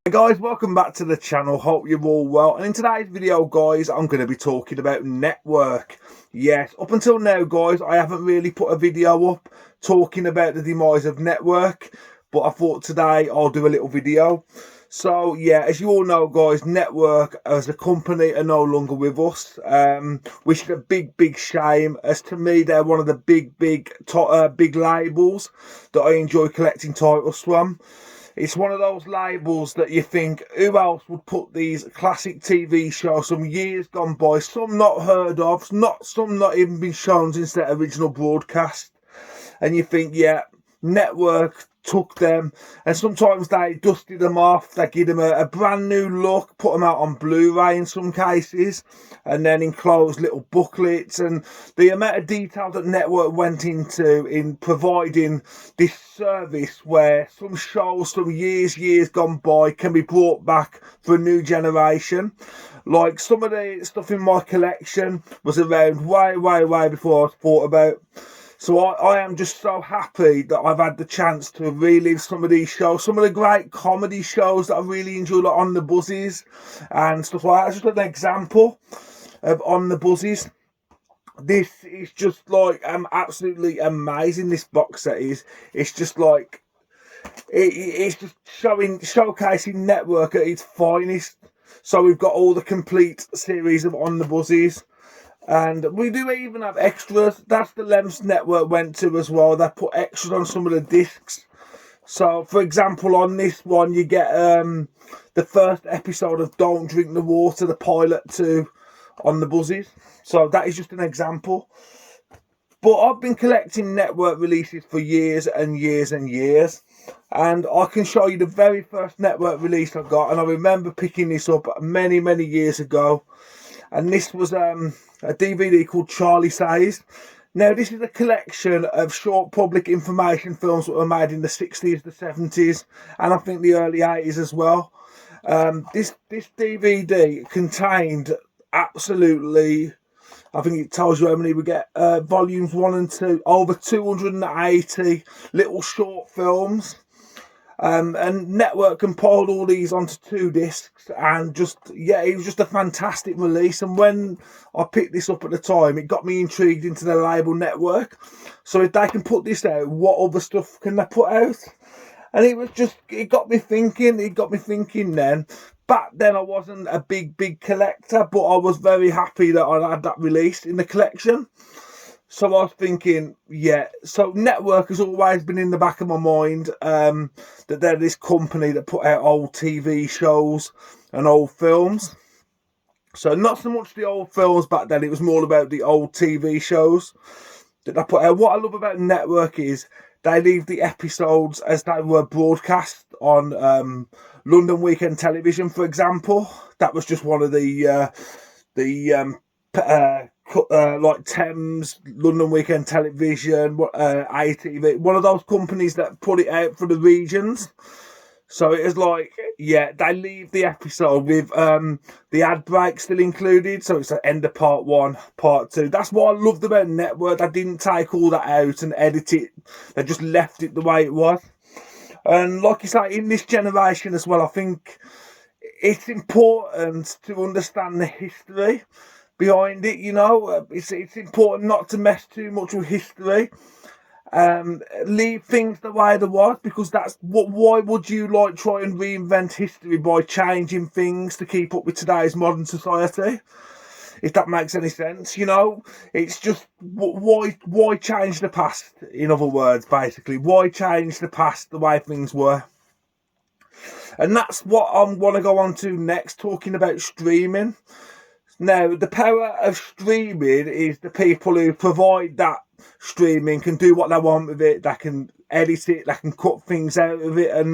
Hey guys, welcome back to the channel. Hope you're all well. And in today's video, guys, I'm going to be talking about network. Yes, up until now, guys, I haven't really put a video up talking about the demise of network, but I thought today I'll do a little video. So yeah, as you all know, guys, network as a company are no longer with us, which is a big shame, as to me they're one of the big labels that I enjoy collecting titles from. It's one of those labels that you think, who else would put these classic TV shows from years gone by, some not heard of, some not even been shown since their original broadcast, and you think, yeah, network took them, and sometimes they dusted them off, they give them a brand new look, put them out on Blu-ray in some cases, and then enclosed little booklets. And the amount of detail that network went into in providing this service where some shows from years gone by can be brought back for a new generation. Like, some of the stuff in my collection was around way before I was thought about. So I am just so happy that I've had the chance to relive some of these shows, some of the great comedy shows that I really enjoy, like On the Buzzes and stuff like that. Just an example of On the Buzzes. This is just like absolutely amazing. This box set is. It's just like it's just showcasing network at its finest. So we've got all the complete series of On the Buzzes. And we do even have extras. That's the lengths network went to as well. They put extras on some of the discs. So, for example, on this one, you get the first episode of Don't Drink the Water, the pilot to On the Buzzes. So that is just an example. But I've been collecting network releases for years and years. And I can show you the very first network release I got. And I remember picking this up many years ago. And this was a DVD called Charlie Says. Now, this is a collection of short public information films that were made in the 60s, the 70s, and I think the early 80s as well. This DVD contained absolutely, I think it tells you how many we get, volumes 1 and 2, over 280 little short films. And network compiled all these onto 2 discs, and just, yeah, it was just a fantastic release. And when I picked this up at the time, it got me intrigued into the label network. So if they can put this out, what other stuff can they put out? And it got me thinking then. Back then I wasn't a big collector, but I was very happy that I had that released in the collection. So I was thinking, yeah, so network has always been in the back of my mind, that they're this company that put out old TV shows and old films. So not so much the old films back then, it was more about the old TV shows that they put out. What I love about network is they leave the episodes as they were broadcast on London Weekend Television, for example. That was just one of the like Thames, London Weekend Television, ITV, one of those companies that put it out for the regions. So it is like, yeah, they leave the episode with the ad break still included. So it's the end of part 1, part 2. That's what I loved about network. They didn't take all that out and edit it. They just left it the way it was. And like you say, in this generation as well, I think it's important to understand the history behind it. You know, it's important not to mess too much with history. Leave things the way they was, because why would you like try and reinvent history by changing things to keep up with today's modern society? If that makes any sense, you know, it's just, why change the past? In other words, basically, why change the past the way things were? And that's what I want to go on to next, talking about streaming. Now, the power of streaming is the people who provide that streaming can do what they want with it. They can edit it, they can cut things out of it, and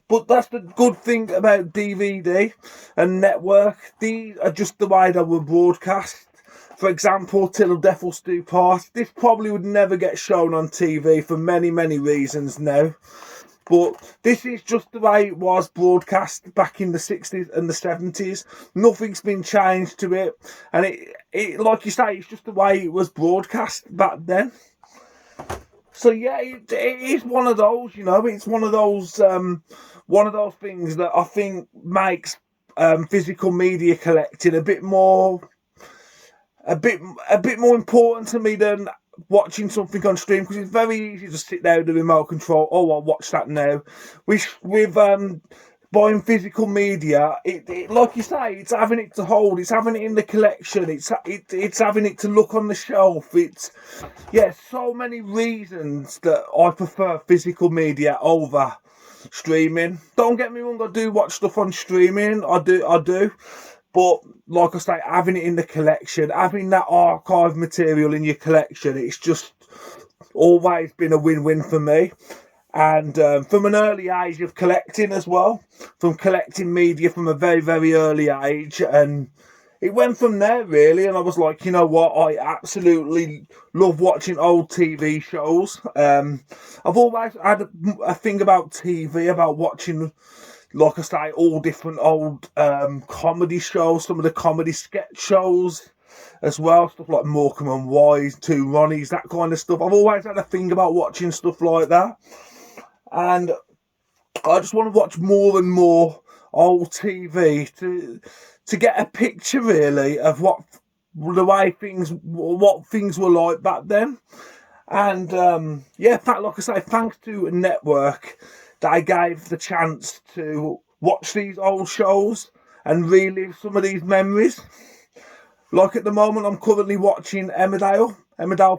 but that's the good thing about DVD and network. These are just the way they were broadcast. For example, Till Death Us Do Part. This probably would never get shown on TV for many many now. But this is just the way it was broadcast back in the 60s and the 70s. Nothing's been changed to it. And it like you say, it's just the way it was broadcast back then. So yeah, it is one of those, you know, it's one of those things that I think makes physical media collecting a bit more important to me than watching something on stream, because it's very easy to sit there with the remote control. Oh, I'll watch that now. With buying physical media, it like you say, it's having it to hold, it's having it in the collection, it's having it to look on the shelf. It's so many reasons that I prefer physical media over streaming. Don't get me wrong, I do watch stuff on streaming. I do. But like I say, having it in the collection, having that archive material in your collection, it's just always been a win-win for me. And from an early age of collecting as well, from collecting media from a very, very early age, and it went from there really. And I was like, you know what, I absolutely love watching old TV shows. I've always had a thing about TV, about watching, like I say, all different old comedy shows, some of the comedy sketch shows as well, stuff like Morecambe and Wise, Two Ronnies, that kind of stuff. I've always had a thing about watching stuff like that, and I just want to watch more and more old TV to get a picture really of what things were like back then. And like I say, thanks to Network, that I gave the chance to watch these old shows and relive some of these memories. Like at the moment, I'm currently watching Emmerdale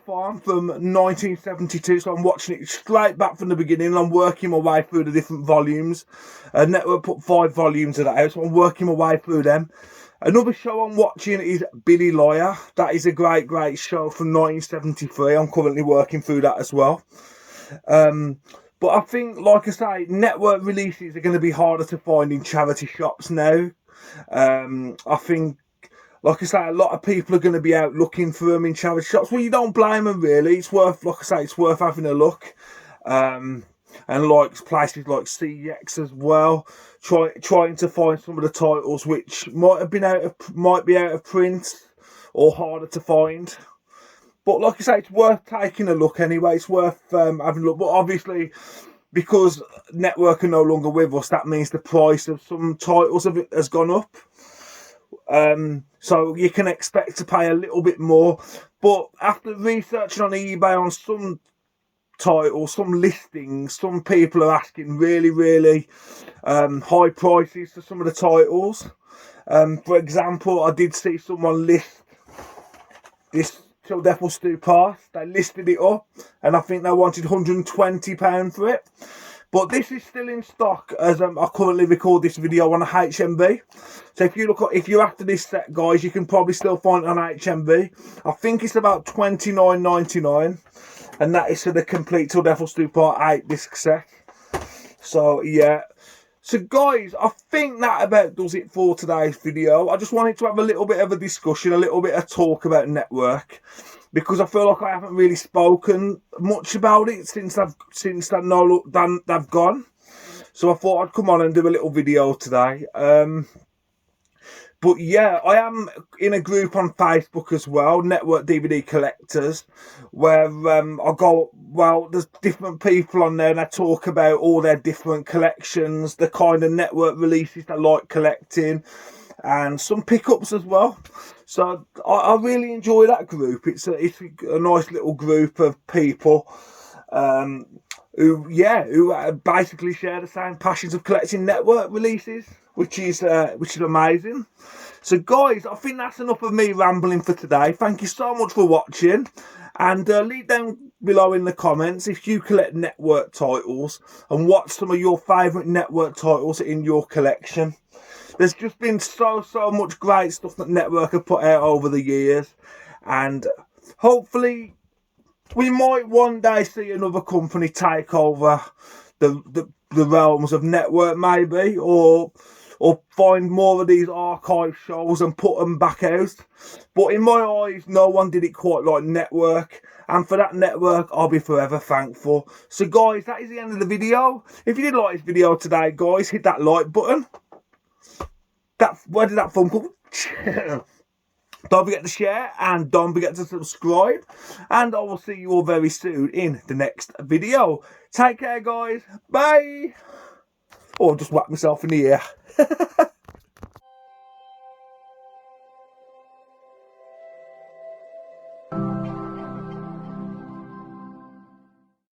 Farm from 1972, so I'm watching it straight back from the beginning. I'm working my way through the different volumes. Network put 5 volumes of that out, so I'm working my way through them. Another show I'm watching is Billy Liar. That is a great, great show from 1973. I'm currently working through that as well. But I think, like I say, Network releases are going to be harder to find in charity shops now. I think, like I say, a lot of people are going to be out looking for them in charity shops. Well, you don't blame them really. It's worth, like I say, it's worth having a look. And like places like CX as well, trying to find some of the titles which might be out of print or harder to find. But like I say, it's worth taking a look anyway. It's worth having a look. But obviously, because Network are no longer with us, that means the price of some titles has gone up. So you can expect to pay a little bit more. But after researching on eBay on some titles, some listings, some people are asking really, really high prices for some of the titles. For example, I did see someone list this Till Death Will Do Part. They listed it up, and I think they wanted £120 for it. But this is still in stock as I currently record this video on a HMV. So if you're after this set, guys, you can probably still find it on HMV. I think it's about $29.99, and that is for the complete Till Death Will Do Part 8 disc set. So yeah. So guys, I think that about does it for today's video. I just wanted to have a little bit of a discussion, a little bit of talk about Network, because I feel like I haven't really spoken much about it since they've gone. So I thought I'd come on and do a little video today. But yeah, I am in a group on Facebook as well, Network DVD Collectors, where there's different people on there and they talk about all their different collections, the kind of Network releases they like collecting, and some pickups as well. So I really enjoy that group. It's a nice little group of people who basically share the same passions of collecting Network releases, which is amazing. So guys, I think that's enough of me rambling for today. Thank you so much for watching, and leave down below in the comments if you collect Network titles and what some of your favourite Network titles in your collection. There's just been so much great stuff that Network have put out over the years, and hopefully we might one day see another company take over the realms of Network, maybe, or find more of these archive shows and put them back out. But in my eyes, no one did it quite like Network, and for that, Network, I'll be forever thankful. So guys, that is the end of the video. If you did like this video today, guys, hit that like button. Where did that phone come? Don't forget to share and don't forget to subscribe. And I will see you all very soon in the next video. Take care, guys. Bye. Or just whack myself in the ear.